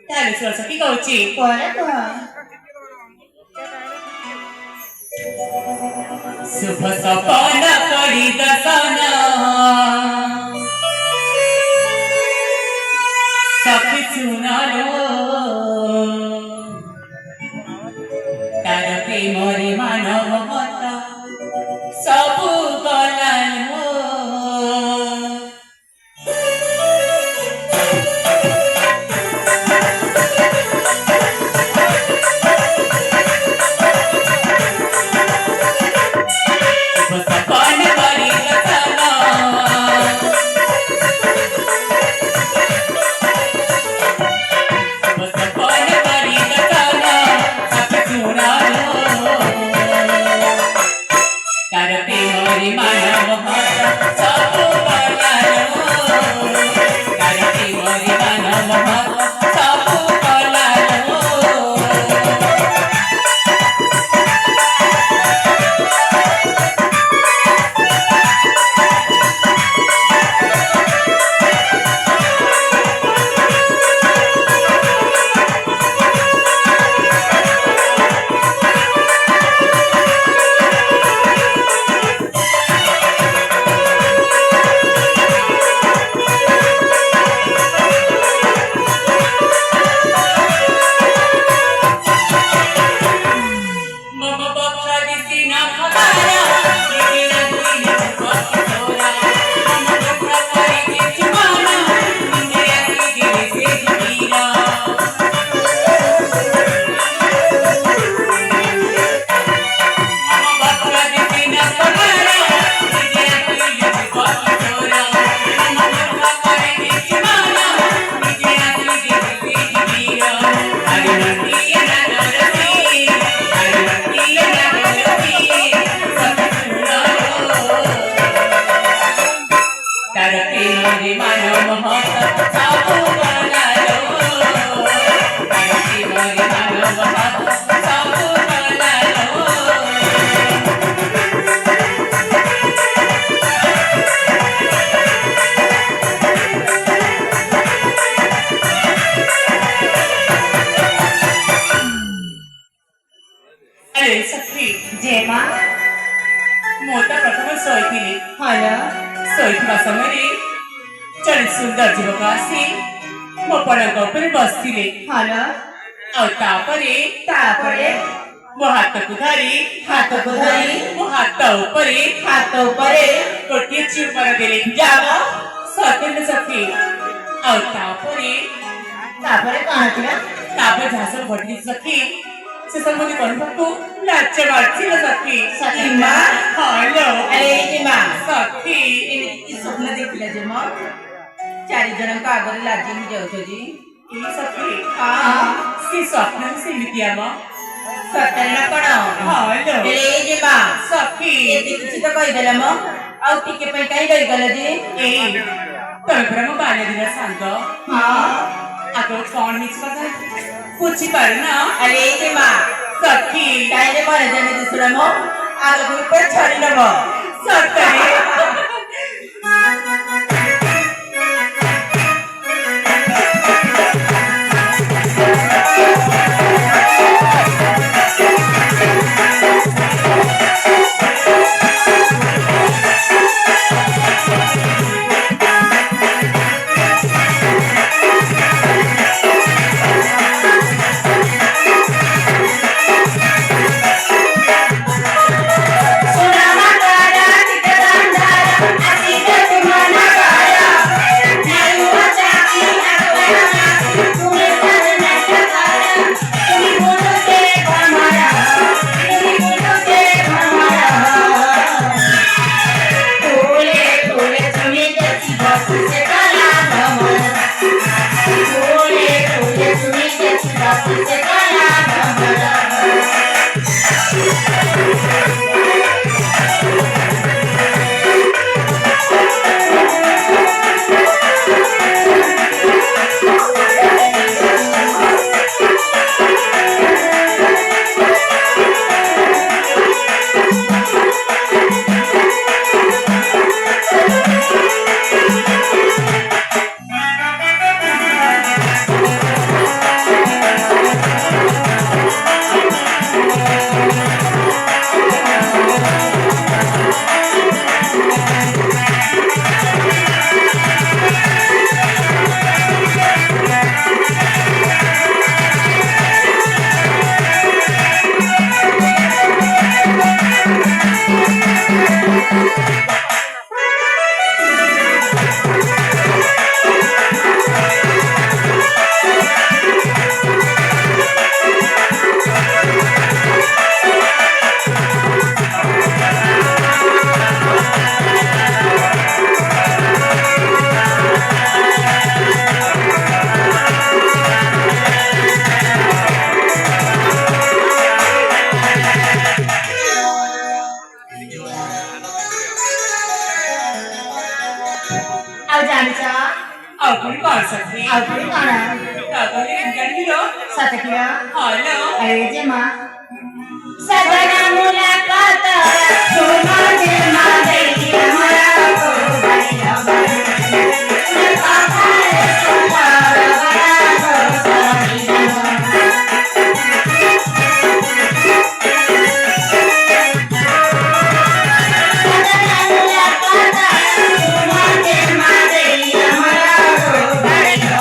ତାହେଲେ ଶୁଣ ସଖୀ କହୁଛି ପରେ କୁହ। ଶୁଭ ସପନ କରି ଦର୍ଶନ ସଖୀ ଶୁଣଲୋ ତାର ପ୍ରେମରେ ମାନବ ମତ ସବୁ ଗଲାଲୋ सुंदर युवक आसी मो पलंग ଉପରେ ବସିଥିଲେ ହଲ ଆଉ ତାପରେ ମୋ ହାତକୁ ଧରି ମୋ ହାତ ଉପରେ ଗୋଟିଏ ଚୁମ୍ବନ ଦେଲେ ଯାଅ ସତେନ ସଖୀ ଆଉ ତାପରେ କଣ ଥିଲା ତାପରେ ଝାସ ଘଟି ସଖୀ ସେ ସମୁଦି କହିବାକୁ ଲାଜ ମାରছিল ସଖୀ ମା ହଲୋ ଆରେ ମା ସଖୀ ଏମିତି ସ୍ୱପ୍ନ ଦେଖିଲା ଯେ ମୋ ଚାରି ଜଣଙ୍କ ଆଗରେ ଲାଜି ହେଇ ଯାଉଛନ୍ତି ସଖୀ ସେ ସ୍ୱପ୍ନ ସେମିତି ଆମ ସତରେ ନା କଣ ହଲୋ ଯେ ମା ସଖୀ ଏତେ କିଛି ତ କହିଦେଲା ମୋ ଆଉ ଟିକେ ପାଇଁ କାହିଁ ରହିଗଲ ଯେ ତମେ ପରା ମୋ ବାଲ୍ୟ ଦିନ ସାଙ୍ଗ ଆଗ କଣ ହେଇଛି କଥା ବୁଝିପାରୁନ ଆରେ ଯେ ମା ସଖୀ ତାହେଲେ ମନେ ଯେମିତି ଶୁଣ ମୋ ଆଗକୁ ଉପରେ ଛାଡ଼ି ନେବ ସତରେ सातकिया हॅलो अरे जेमा सजना मुलाकात तुमा जेमा देई हमरा को बलिया बलिया पापारे सुंदर बड़ा को सजना मुलाकात तुमा जेमा देई हमरा को बलिया